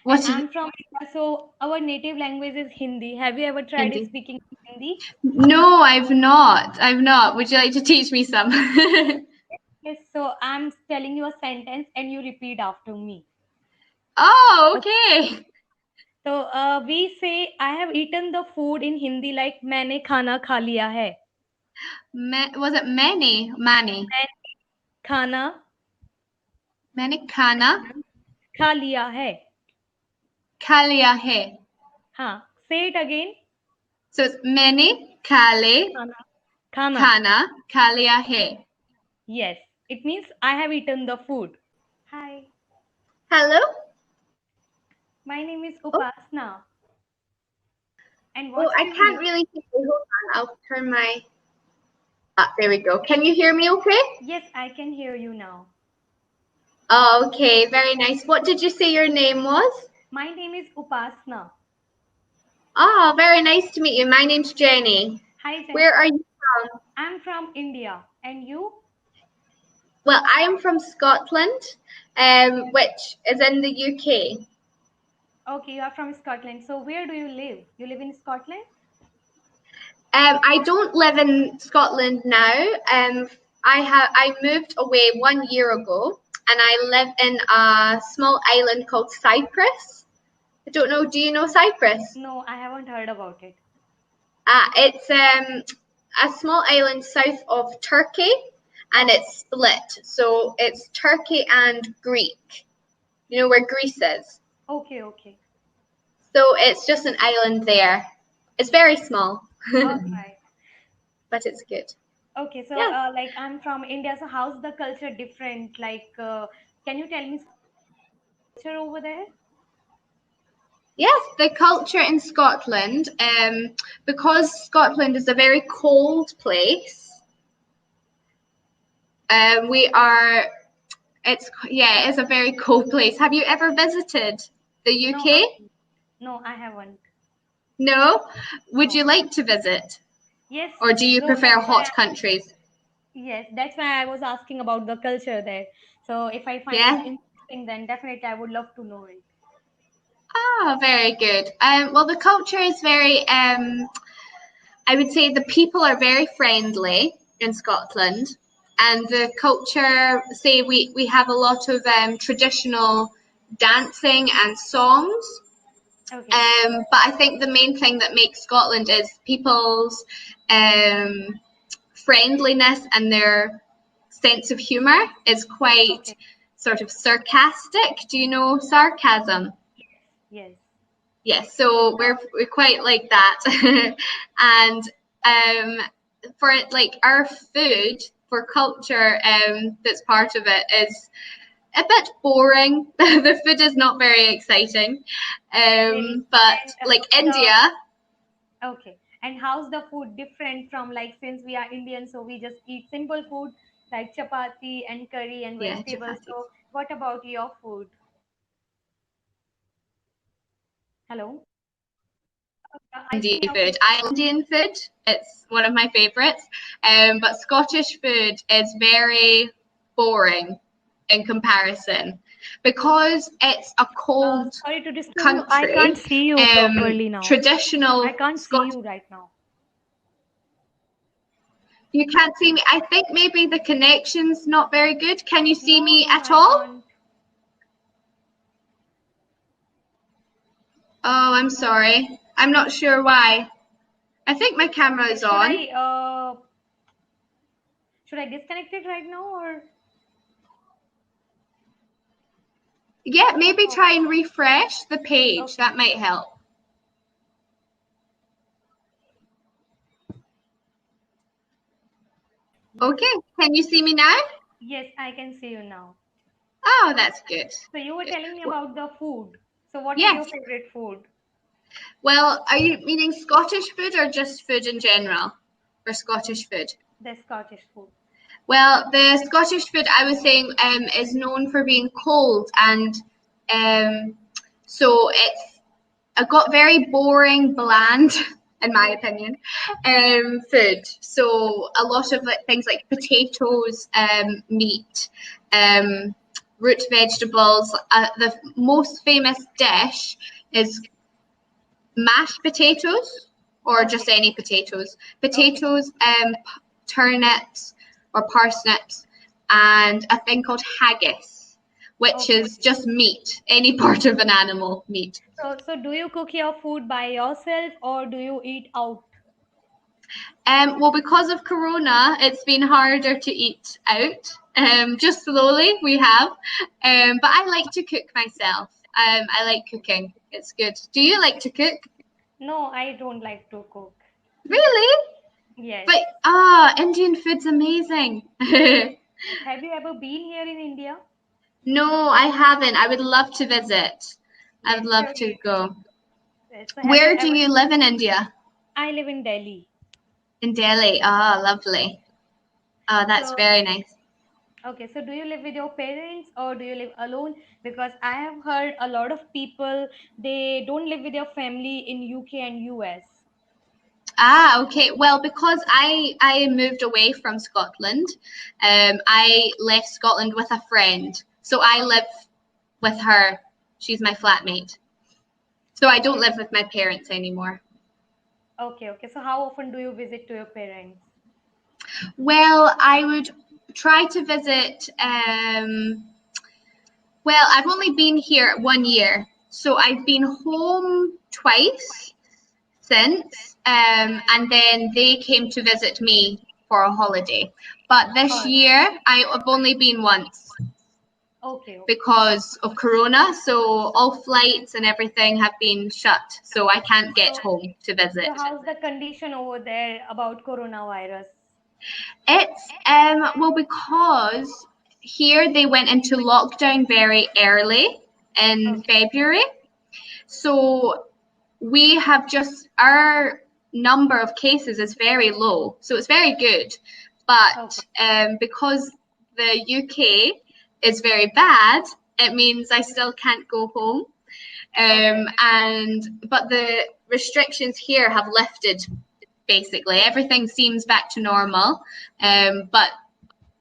And What I'm from India, so our native language is Hindi. Have you ever tried Hindi? speaking Hindi? No, I've not. I've not. Would you like to teach me some? Yes, so I'm telling you a sentence and you repeat after me. Oh, Okay. okay. So we say I have eaten the food in Hindi like मैंने खाना खा लिया है. Was it many? Mani. मैंने खाना Many khana खा लिया है. kaliya hai. हाँ. Say it again. So it's many kale खाना खाना. khana kaliya hai. Yes. It means I have eaten the food. Hi. Hello? My name is Oh, Upasna. And oh, what's I your can't name? really hear you. Hold on. I'll turn my... Ah, there we go. Can you hear me okay? Yes, I can hear you now. Oh, okay. Very nice. What did you say your name was? My name is Upasna. Oh, very nice to meet you. My name's Jenny. Hi, Jen. Where are you from? I'm from India. And you? Well, I am from Scotland, which is in the UK. Okay, you are from Scotland. So where do you live? You live in Scotland? I don't live in Scotland now. I moved away 1 year ago, and I live in a small island called Cyprus. I don't know. Do you know Cyprus? No, I haven't heard about it. It's a small island south of Turkey, and it's split. So it's Turkey and Greek. You know where Greece is? Okay, okay. So it's just an island there. It's very small, All right. but it's good. Okay, so Yes. like I'm from India, so how's the culture different? Like, can you tell me culture over there? Yes, the culture in Scotland, because Scotland is a very cold place, we are, it is a very cold place. Have you ever visited the No, UK? no, I haven't. No? Would No. you like to visit? Yes, Or do you so prefer hot countries? yes, that's why I was asking about the culture there. So if I find it Yeah? interesting, then definitely I would love to know it. Oh, very good. Well, the culture is very, I would say the people are very friendly in Scotland, and the culture, say we have a lot of traditional dancing and songs. Okay. But I think the main thing that makes Scotland is people's friendliness, and their sense of humour is quite Okay. sort of sarcastic. Do you know sarcasm? Yes. Yes, so we're quite like that. And for like our food, for culture, that's part of it, is a bit boring. The food is not very exciting. Really? But And like the India, okay. And how's the food different from, like, since we are Indian, so we just eat simple food like chapati and curry and yeah, vegetables. chapati. So what about your food? Hello? I Indian think your food. I love Indian food. It's one of my favourites. But Scottish food is very boring in comparison, because it's a cold sorry to disturb you. I can't country. see you properly now. I Traditional can't see Scottish. you right now. You can't see me. I think maybe the connection's not very good. Can you see No, me no, at I all? can't. Oh, I'm sorry. I'm not sure why. I think my camera Okay, is on. should I disconnect it right now or Yeah, maybe oh, try and refresh the page. okay. That might help. Yes. Okay, can you see me now? Yes, I can see you now. Oh, that's good. So you were Good. telling me about the food. So what is your Yes. favorite food? Well, are you meaning Scottish food or just food in general? Or Scottish food? The Scottish food. Well, the Scottish food, I was saying, is known for being cold, and so it's got very boring, bland, in my opinion, food. So a lot of things like potatoes, meat, um, root vegetables. The most famous dish is mashed potatoes, or just Okay. any potatoes. Okay. Potatoes, turnips or parsnips, and a thing called haggis, which Okay. is just meat, any part of an animal meat. So do you cook your food by yourself or do you eat out? Well, because of Corona, it's been harder to eat out. Just slowly we have. But I like to cook myself. I like cooking. It's good. Do you like to cook? No, I don't like to cook. Really? Yes. But Indian food's amazing. Yes. Have you ever been here in India? No, I haven't. I would love to visit. I would Yes, love to surely. go. Yes. So have you Where do ever? you live in India? I live in Delhi. In Delhi. Ah, lovely. Oh, that's So very nice. okay, so do you live with your parents or do you live alone? Because I have heard a lot of people they don't live with their family in UK and US. Ah, okay. Well, because I moved away from Scotland, I left Scotland with a friend. So I Okay, live with her. She's my flatmate. So I don't okay, live with my parents anymore. okay. So how often do you visit to your parents? Well, I would try to visit. Well, I've only been here 1 year, so I've been home twice since, and then they came to visit me for a holiday. But this All right. year, I've only been once Okay. because of Corona, so all flights and everything have been shut, so I can't get So, home to so visit. how's the condition over there about coronavirus? It's well, because here they went into lockdown very early in Okay, February. So we have just our number of cases is very low, so it's very good. okay. But because the UK is very bad, it means I still can't go home. Okay. And but the restrictions here have lifted. Basically, everything seems back to normal. But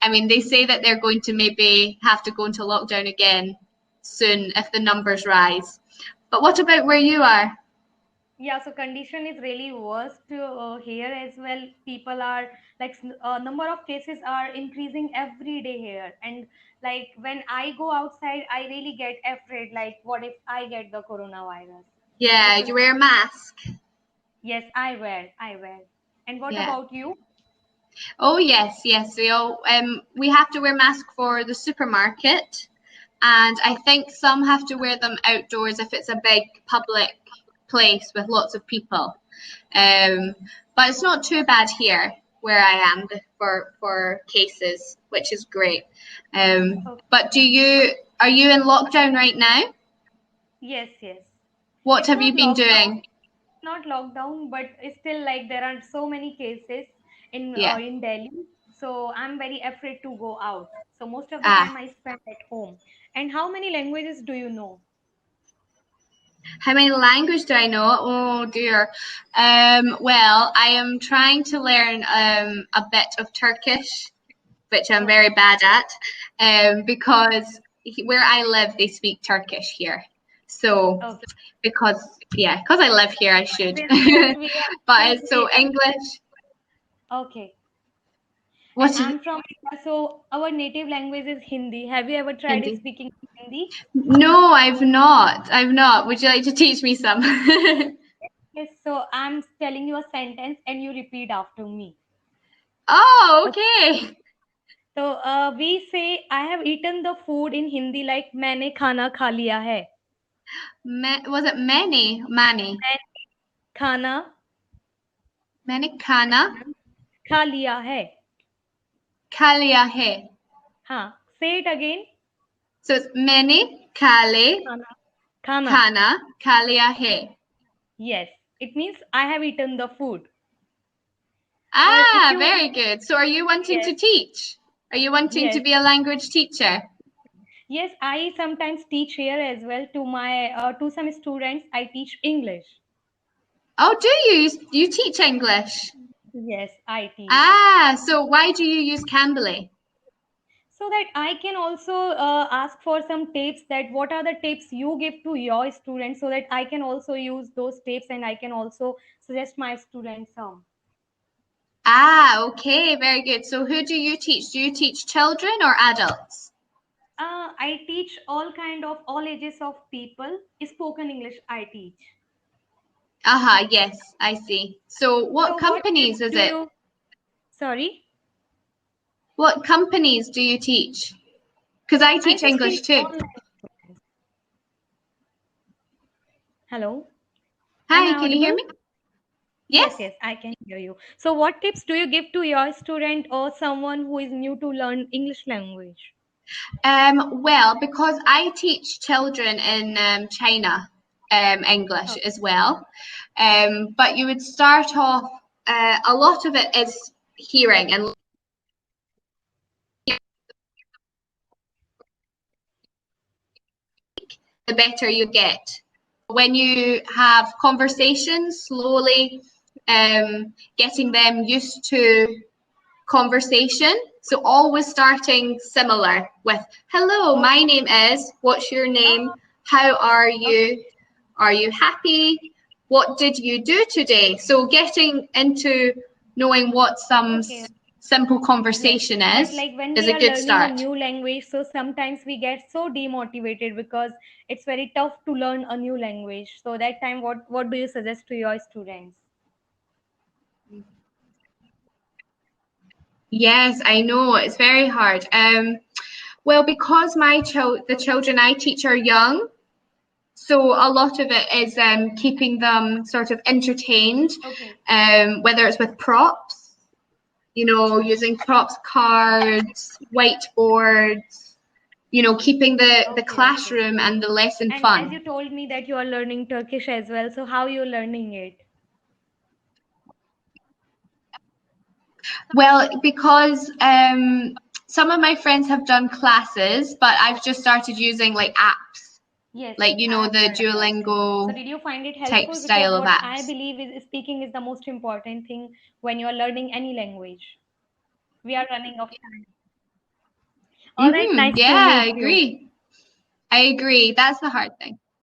I mean, they say that they're going to maybe have to go into lockdown again soon if the numbers rise. But what about where you are? Yeah, so condition is really worst here as well. People are like number of cases are increasing every day here, and like when I go outside, I really get afraid. Like, what if I get the coronavirus? So Yeah, this is you wear a mask. yes, I wear. And what Yeah. about you? Oh yes, yes. We have to wear masks for the supermarket, and I Okay, think some have to wear them outdoors if it's a big public place with lots of people. Um, but it's not too bad here where I am for cases, which is great. okay. But are you in lockdown right now? Yes, yes. What It's have not you been lockdown. doing? Not lockdown, but it's still like there are so many cases Yeah. in Delhi. So I'm very afraid to go out. So most of the Ah, time I spend at home. And how many languages do you know? how many languages do I know? Oh dear. Well, I am trying to learn a bit of Turkish, which I'm very Okay. bad at, because where I live, they speak Turkish here. So Okay. because I live here, I should. Since we are But since it's we so English. are okay. And What is I'm from India, so our native language is Hindi. Have you ever tried Hindi? speaking Hindi? No, I've not. I've not. Would you like to teach me some? Yes, so I'm telling you a sentence and you repeat after me. Oh, Okay. okay. So we say I have eaten the food in Hindi like मैंने खाना खा लिया है. Was it many? Mani? मैंने खाना Many kana? खा लिया है. Kalia he. हाँ. Say it again. So it's many kale खाना खाना. kana kalia he. Yes. It means I have eaten the food. Or if Ah, you want, very good. So are you wanting yes, to teach? Are you wanting to yes, be a language teacher? yes. I sometimes teach here as well to my to some students. I teach English. Oh, do you? You teach English? Yes, I teach. Ah, so why do you use Cambly? So that I can also ask for some tips, that what are the tips you give to your students, so that I can also use those tips and I can also suggest my students some. Ah, okay, very good. So who do you teach? Do you teach children or adults? I teach all kind of all ages of people. Spoken English I teach. Aha, yes, I see. So what So what tips companies is do it? you? Sorry, What companies do you teach? Because I I teach just English teach too. online. Hello, am I Hi, can you hear audible? me? Yes, Yes. yes, I can hear you. So what tips do you give to your student or someone who is new to learn English language? Well, because I teach children in China English as Okay. well, but you would start off. A lot of it is hearing, and the better you get. When you have conversations, slowly getting them used to conversation. So always starting similar with hello, my Okay. name is, what's your name? Uh, How are you? okay. Are you happy? What did you do today? So getting into knowing what some Okay. simple Yes, conversation but is like when is we a are good learning a start. new language, so sometimes we get so demotivated because it's very tough to learn a new language. So that time, what do you suggest to your students? Yes, I know it's very hard. Well, because the Okay. children I teach are young, so a lot of it is keeping them sort of entertained, Okay. whether it's with props, using props, cards, whiteboards, keeping the Okay. Okay. classroom and the lesson And as fun. you told me that you are learning Turkish as well, so how you learning it? Well, because some of my friends have done classes, but I've just started using like apps, Yes, like I have the heard about it. So Duolingo did you find it type helpful? Because style of what I apps. believe is speaking is the most important thing when you are learning any language. We are running off time. All right, nice to Yeah, I meet you. agree. I agree. That's the hard thing.